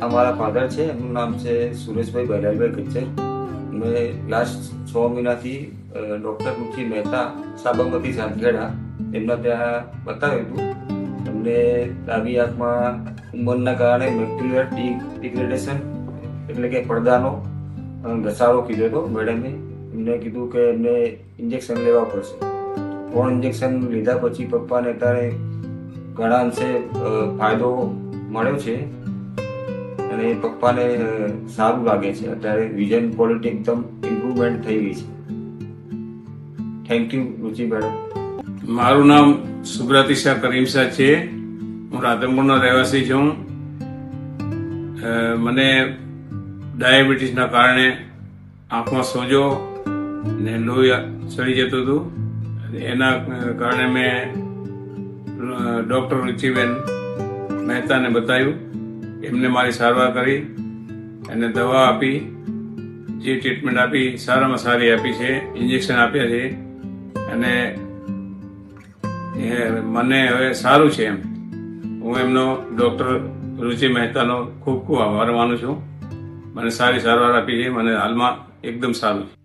અમારા ફાધર છે, એમનું નામ છે સુરેશભાઈ બૈરાજભાઈ ગજ્જર. મેં લાસ્ટ 6 મહિનાથી ડૉક્ટર રુચિ મહેતા સાબરમતી સાંખેડા એમના ત્યાં બતાવ્યું હતું. એમને ડાબી આંખમાં ઉંમરના કારણે મેક્યુલર ડિગ્રેડેશન એટલે કે પડદાનો ઘસારો કીધો હતો મેડમે. એમને કીધું કે એમને ઇન્જેક્શન લેવા પડશે. 3 ઇન્જેક્શન લીધા પછી પપ્પાને અત્યારે ઘણા અંશે ફાયદો મળ્યો છે અને પપ્પાને સારું લાગે છે. અત્યારે વિઝન ક્વોલિટી એકદમ ઇમ્પ્રુવમેન્ટ થઈ ગઈ છે. Thank you Ruchi madam. મારું નામ સુબ્રતિશા કરીમશા છે. હું રાધનપુરનો રહેવાસી છું. મને ડાયાબિટીસના કારણે આંખમાં સોજો ને લોહી ચડી જતું હતું. એના કારણે મેં ડૉક્ટર રુચિબેન મહેતાને બતાવ્યું. એમને મારી સારવાર કરી અને દવા આપી. જે ટ્રીટમેન્ટ આપી સારામાં સારી આપી છે. ઇન્જેક્શન આપ્યા છે અને મને હવે સારું છે. હું એમનો ડૉક્ટર રુચિ મહેતાનો ખૂબ ખૂબ આભાર માનું છું. મને સારી સારવાર આપી છે. મને હાલમાં એકદમ સારું છે.